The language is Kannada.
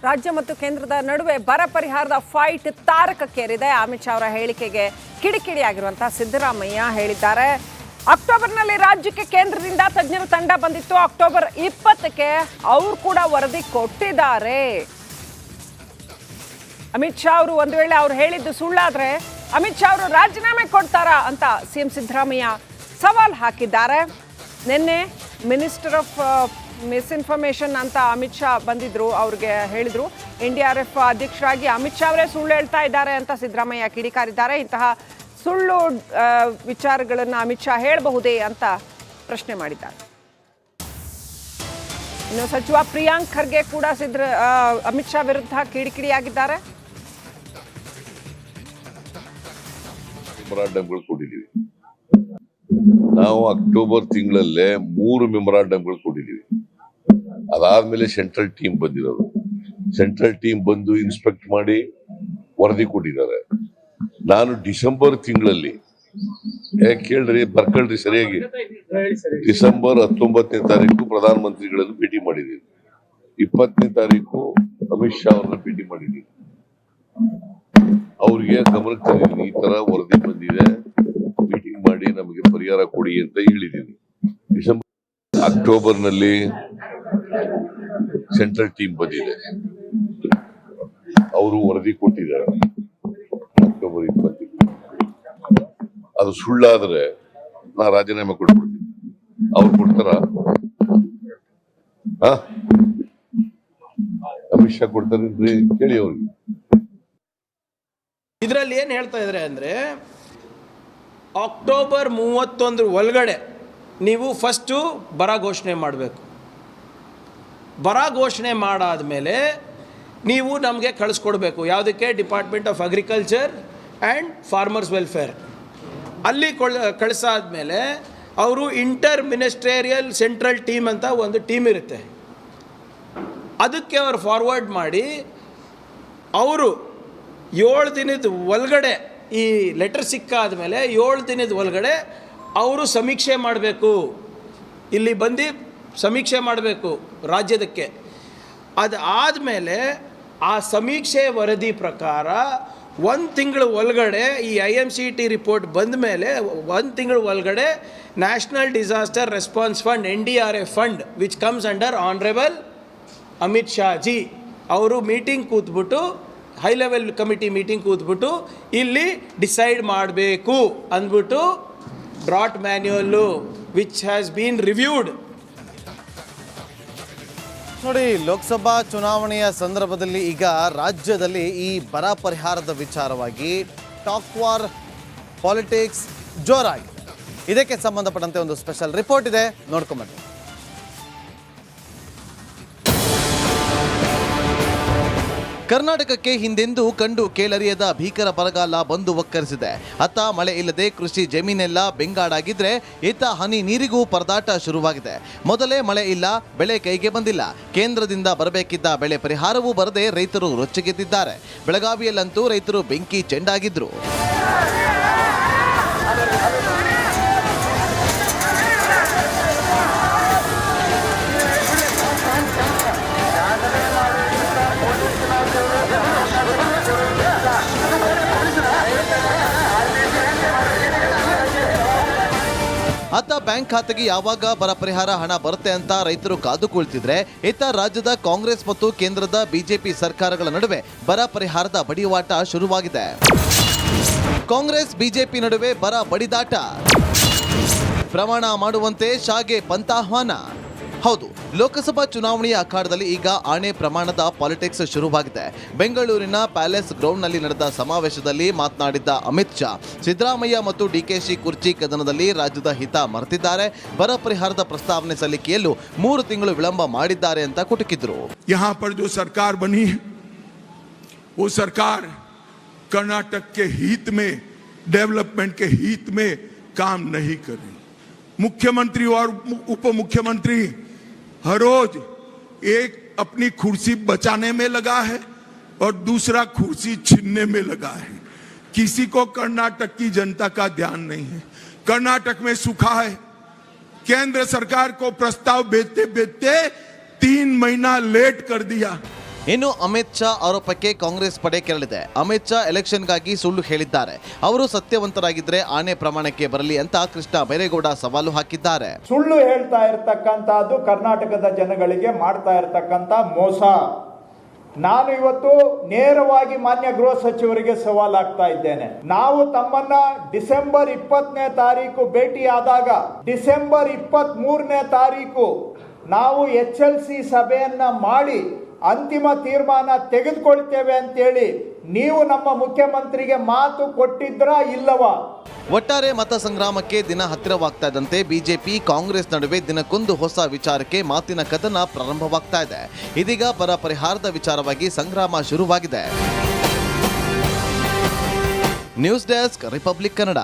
ರಾಜ್ಯ ಮತ್ತು ಕೇಂದ್ರದ ನಡುವೆ ಬರ ಪರಿಹಾರದ ಫೈಟ್ ತಾರಕಕ್ಕೇರಿದೆ. ಅಮಿತ್ ಶಾ ಅವರ ಹೇಳಿಕೆಗೆ ಕಿಡಿಕಿಡಿಯಾಗಿರುವಂತಹ ಸಿದ್ದರಾಮಯ್ಯ ಹೇಳಿದ್ದಾರೆ, ಅಕ್ಟೋಬರ್ನಲ್ಲಿ ರಾಜ್ಯಕ್ಕೆ ಕೇಂದ್ರದಿಂದ ತಜ್ಞರ ತಂಡ ಬಂದಿತ್ತು. ಅಕ್ಟೋಬರ್ 20ಕ್ಕೆ ಅವರು ಕೂಡ ವರದಿ ಕೊಟ್ಟಿದ್ದಾರೆ. ಅಮಿತ್ ಶಾ ಅವರು ಒಂದು ವೇಳೆ ಅವ್ರು ಹೇಳಿದ್ದು ಸುಳ್ಳಾದ್ರೆ ಅಮಿತ್ ಶಾ ಅವರು ರಾಜೀನಾಮೆ ಕೊಡ್ತಾರಾ ಅಂತ ಸಿಎಂ ಸಿದ್ದರಾಮಯ್ಯ ಸವಾಲ್ ಹಾಕಿದ್ದಾರೆ. ನಿನ್ನೆ ಮಿನಿಸ್ಟರ್ ಆಫ್ ಮಿಸ್ಇನ್ಫಾರ್ಮೇಷನ್ ಅಂತ ಅಮಿತ್ ಶಾ ಬಂದಿದ್ರು, ಅವ್ರಿಗೆ ಹೇಳಿದ್ರು NDRF ಅಧ್ಯಕ್ಷರಾಗಿ ಅಮಿತ್ ಶಾ ಅವರೇ ಸುಳ್ಳು ಹೇಳ್ತಾ ಇದ್ದಾರೆ ಅಂತ ಸಿದ್ದರಾಮಯ್ಯ ಕಿಡಿಕಾರಿದ್ದಾರೆ. ಇಂತಹ ಸುಳ್ಳು ವಿಚಾರಗಳನ್ನು ಅಮಿತ್ ಶಾ ಹೇಳಬಹುದೇ ಅಂತ ಪ್ರಶ್ನೆ ಮಾಡಿದ್ದಾರೆ. ಇನ್ನು ಸಚಿವ ಪ್ರಿಯಾಂಕ್ ಖರ್ಗೆ ಕೂಡ ಅಮಿತ್ ಶಾ ವಿರುದ್ಧ ಕಿಡಿಕಿಡಿಯಾಗಿದ್ದಾರೆ. ನಾವು ಅಕ್ಟೋಬರ್ ತಿಂಗಳಲ್ಲೇ 3 ಮೆಮೊರಾಂಡಮ್ಗಳು ಕೊಟ್ಟಿದ್ದೀವಿ. ಅದಾದ್ಮೇಲೆ ಸೆಂಟ್ರಲ್ ಟೀಮ್ ಬಂದಿರೋದು. ಸೆಂಟ್ರಲ್ ಟೀಮ್ ಬಂದು ಇನ್ಸ್ಪೆಕ್ಟ್ ಮಾಡಿ ವರದಿ ಕೊಟ್ಟಿದ್ದಾರೆ. ನಾನು ಡಿಸೆಂಬರ್ ತಿಂಗಳಲ್ಲಿ ಕೇಳ್ರಿ, ಬರ್ಕಳ್ರಿ ಸರಿಯಾಗಿ, ಡಿಸೆಂಬರ್ 19ನೇ ತಾರೀಕು ಪ್ರಧಾನ ಮಂತ್ರಿಗಳನ್ನು ಭೇಟಿ ಮಾಡಿದ್ದೀನಿ. 20ನೇ ತಾರೀಕು ಅಮಿತ್ ಶಾ ಅವರನ್ನ ಭೇಟಿ ಮಾಡಿದ್ದೀನಿ. ಅವ್ರಿಗೆ ಗಮನಕ್ಕೆ ತಂದಿದ್ದೀನಿ, ಈ ತರ ವರದಿ ಬಂದಿದೆ, ಮೀಟಿಂಗ್ ಮಾಡಿ ನಮಗೆ ಪರಿಹಾರ ಕೊಡಿ ಅಂತ ಹೇಳಿದ್ದೀನಿ. ಅಕ್ಟೋಬರ್ ನಲ್ಲಿ ಸೆಂಟ್ರಲ್ ಟೀಮ್ ಬಂದಿದೆ, ಅವರು ವರದಿ ಕೊಟ್ಟಿದ್ದಾರೆ. ಅಕ್ಟೋಬರ್ 20 ಅದು ಸುಳ್ಳಾದ್ರೆ ನಾ ರಾಜೀನಾಮೆ ಕೊಟ್ಬಿಡ್ತೀನಿ. ಅವ್ರು ಕೊಡ್ತಾರ? ಅಮಿತ್ ಶಾ ಕೊಡ್ತಾರೆ? ಕೇಳಿ ಅವ್ರಿಗೆ. ಇದರಲ್ಲಿ ಏನು ಹೇಳ್ತಾ ಇದ್ದಾರೆ ಅಂದರೆ, ಅಕ್ಟೋಬರ್ 31 ಒಳಗಡೆ ನೀವು ಫಸ್ಟು ಬರ ಘೋಷಣೆ ಮಾಡಬೇಕು. ಬರ ಘೋಷಣೆ ಮಾಡಾದಮೇಲೆ ನೀವು ನಮಗೆ ಕಳಿಸ್ಕೊಡ್ಬೇಕು. ಯಾವುದಕ್ಕೆ? Department of agriculture and farmers welfare. ಅಲ್ಲಿ ಕಳಿಸಾದ್ಮೇಲೆ ಅವರು ಇಂಟರ್ ಮಿನಿಸ್ಟ್ರೇರಿಯಲ್ ಸೆಂಟ್ರಲ್ ಟೀಮ್ ಅಂತ ಒಂದು ಟೀಮ್ ಇರುತ್ತೆ, ಅದಕ್ಕೆ ಅವರು ಫಾರ್ವರ್ಡ್ ಮಾಡಿ ಅವರು 7 ದಿನದ ಒಳಗಡೆ, ಈ ಲೆಟರ್ ಸಿಕ್ಕಾದ ಮೇಲೆ 7 ದಿನದ ಒಳಗಡೆ ಅವರು ಸಮೀಕ್ಷೆ ಮಾಡಬೇಕು. ಇಲ್ಲಿ ಬಂದು ಸಮೀಕ್ಷೆ ಮಾಡಬೇಕು ರಾಜ್ಯದಕ್ಕೆ. ಅದು ಆದಮೇಲೆ ಆ ಸಮೀಕ್ಷೆ ವರದಿ ಪ್ರಕಾರ 1 ತಿಂಗಳ ಒಳಗಡೆ ಈ IMCT ರಿಪೋರ್ಟ್ ಬಂದ ಮೇಲೆ 1 ತಿಂಗಳ ಒಳಗಡೆ national disaster response fund NDRF fund which comes under honourable Amit Shah ji ಅವರು ಮೀಟಿಂಗ್ ಕೂತ್ಬಿಟ್ಟು, ಹೈ ಲೆವೆಲ್ ಕಮಿಟಿ ಮೀಟಿಂಗ್ ಕೂತ್ಬಿಟ್ಟು ಇಲ್ಲಿ ಡಿಸೈಡ್ ಮಾಡಬೇಕು ಅಂದ್ಬಿಟ್ಟು drought manual which has been reviewed. ನೋಡಿ, ಲೋಕಸಭಾ ಚುನಾವಣೆಯ ಸಂದರ್ಭದಲ್ಲಿ ಈಗ ರಾಜ್ಯದಲ್ಲಿ ಈ ಬರ ಪರಿಹಾರದ ವಿಚಾರವಾಗಿ ಟಾಕ್ ವಾರ್ ಪಾಲಿಟಿಕ್ಸ್ ಜೋರಾಗಿದೆ. ಇದಕ್ಕೆ ಸಂಬಂಧಪಟ್ಟಂತೆ ಒಂದು ಸ್ಪೆಷಲ್ ರಿಪೋರ್ಟ್ ಇದೆ, ನೋಡ್ಕೊಂಬನ್ನಿ. ಕರ್ನಾಟಕಕ್ಕೆ ಹಿಂದೆಂದೂ ಕಂಡು ಕೇಳರಿಯದ ಭೀಕರ ಬರಗಾಲ ಬಂದು ಒಕ್ಕರಿಸಿದೆ. ಅತ್ತ ಮಳೆ ಇಲ್ಲದೆ ಕೃಷಿ ಜಮೀನೆಲ್ಲ ಬೆಂಗಾಡಾಗಿದ್ರೆ, ಇತ್ತ ಹನಿ ನೀರಿಗೂ ಪರದಾಟ ಶುರುವಾಗಿದೆ. ಮೊದಲೇ ಮಳೆ ಇಲ್ಲ, ಬೆಳೆ ಕೈಗೆ ಬಂದಿಲ್ಲ. ಕೇಂದ್ರದಿಂದ ಬರಬೇಕಿದ್ದ ಬೆಳೆ ಪರಿಹಾರವೂ ಬರದೆ ರೈತರು ರೊಚ್ಚಿಗೆದ್ದಿದ್ದಾರೆ. ಬೆಳಗಾವಿಯಲ್ಲಂತೂ ರೈತರು ಬೆಂಕಿ ಚೆಂಡಾಗಿದ್ರು. ಅತ್ತ ಬ್ಯಾಂಕ್ ಖಾತೆಗೆ ಯಾವಾಗ ಬರ ಪರಿಹಾರ ಹಣ ಬರುತ್ತೆ ಅಂತ ರೈತರು ಕಾದು ಕುಳಿತಿದ್ರೆ, ಇತ್ತ ರಾಜ್ಯದ ಕಾಂಗ್ರೆಸ್ ಮತ್ತು ಕೇಂದ್ರದ ಬಿಜೆಪಿ ಸರ್ಕಾರಗಳ ನಡುವೆ ಬರ ಪರಿಹಾರದ ಬಡಿವಾಟ ಶುರುವಾಗಿದೆ. ಕಾಂಗ್ರೆಸ್ ಬಿಜೆಪಿ ನಡುವೆ ಬರ ಬಡಿದಾಟ. ಪ್ರಮಾಣ ಮಾಡುವಂತೆ ಶಾಗೆ ಪಂಥಾಹ್ವಾನ. ಹೌದು, ಲೋಕಸಭಾ ಚುನಾವಣೆಯ ಅಖಾಡದಲ್ಲಿ ಈಗ ಆಣೆ ಪ್ರಮಾಣದ ಪಾಲಿಟಿಕ್ಸ್ ಶುರುವಾಗಿದೆ. ಬೆಂಗಳೂರಿನ ಪ್ಯಾಲೇಸ್ ಗ್ರೌಂಡ್ನಲ್ಲಿ ನಡೆದ ಸಮಾವೇಶದಲ್ಲಿ ಮಾತನಾಡಿದ್ದ ಅಮಿತ್ ಶಾ, ಸಿದ್ದರಾಮಯ್ಯ ಮತ್ತು DKC ಕುರ್ಚಿ ಕದನದಲ್ಲಿ ರಾಜ್ಯದ ಹಿತ ಮರೆತಿದ್ದಾರೆ. ಬರ ಪರಿಹಾರದ ಪ್ರಸ್ತಾವನೆ ಸಲ್ಲಿಕೆಯಲ್ಲೂ 3 ತಿಂಗಳು ವಿಳಂಬ ಮಾಡಿದ್ದಾರೆ ಅಂತ ಕುಟುಕಿದ್ರು. यहाँ पर जो सरकार बनी है वो सरकार कर्नाटक के हित में, डेवलपमेंट के हित में काम नहीं कर रही. मुख्यमंत्री और उप मुख्यमंत्री हर रोज एक अपनी कुर्सी बचाने में लगा है और दूसरा कुर्सी छीनने में लगा है. किसी को कर्नाटक की जनता का ध्यान नहीं है. कर्नाटक में सूखा है. केंद्र सरकार को प्रस्ताव भेजते भेजते 3 महीना लेट कर दिया. ಇನ್ನು ಅಮಿತ್ ಶಾ ಆರೋಪಕ್ಕೆ ಕಾಂಗ್ರೆಸ್ ಪಡೆ ಕೆರಳಿದೆ. ಅಮಿತ್ ಶಾ ಎಲೆಕ್ಷನ್ಗಾಗಿ ಸುಳ್ಳು ಹೇಳಿದ್ದಾರೆ. ಅವರು ಸತ್ಯವಂತರಾಗಿದ್ರೆ ಆಣೆ ಪ್ರಮಾಣಕ್ಕೆ ಬರಲಿ ಅಂತ ಕೃಷ್ಣ ಬೈರೇಗೌಡ ಸವಾಲು ಹಾಕಿದ್ದಾರೆ. ಸುಳ್ಳು ಹೇಳ್ತಾ ಇರ್ತಕ್ಕಂಥದ್ದು ಕರ್ನಾಟಕದ ಜನಗಳಿಗೆ ಮಾಡ್ತಾ ಇರ್ತಕ್ಕಂಥ ಮೋಸ. ನಾನು ಇವತ್ತು ನೇರವಾಗಿ ಮಾನ್ಯ ಗೃಹ ಸಚಿವರಿಗೆ ಸವಾಲು ಹಾಕ್ತಾ ಇದ್ದೇನೆ. ನಾವು ತಮ್ಮನ್ನ ಡಿಸೆಂಬರ್ 20ನೇ ತಾರೀಕು ಭೇಟಿಯಾದಾಗ ಡಿಸೆಂಬರ್ 23ನೇ ತಾರೀಕು ನಾವು HLC ಸಭೆಯನ್ನ ಮಾಡಿ ಅಂತಿಮ ತೀರ್ಮಾನ ತೆಗೆದುಕೊಳ್ತೇವೆ ಅಂತೇಳಿ ನೀವು ನಮ್ಮ ಮುಖ್ಯಮಂತ್ರಿಗೆ ಮಾತು ಕೊಟ್ಟಿದ್ರಾ ಇಲ್ಲವಾ? ಒಟ್ಟಾರೆ ಮತ ಸಂಗ್ರಾಮಕ್ಕೆ ದಿನ ಹತ್ತಿರವಾಗ್ತಾ ಇದ್ದಂತೆ ಬಿಜೆಪಿ ಕಾಂಗ್ರೆಸ್ ನಡುವೆ ದಿನಕ್ಕೊಂದು ಹೊಸ ವಿಚಾರಕ್ಕೆ ಮಾತಿನ ಕದನ ಪ್ರಾರಂಭವಾಗ್ತಾ ಇದೆ. ಇದೀಗ ಬರ ಪರಿಹಾರದ ವಿಚಾರವಾಗಿ ಸಂಗ್ರಾಮ ಶುರುವಾಗಿದೆ. News desk, republic Kannada.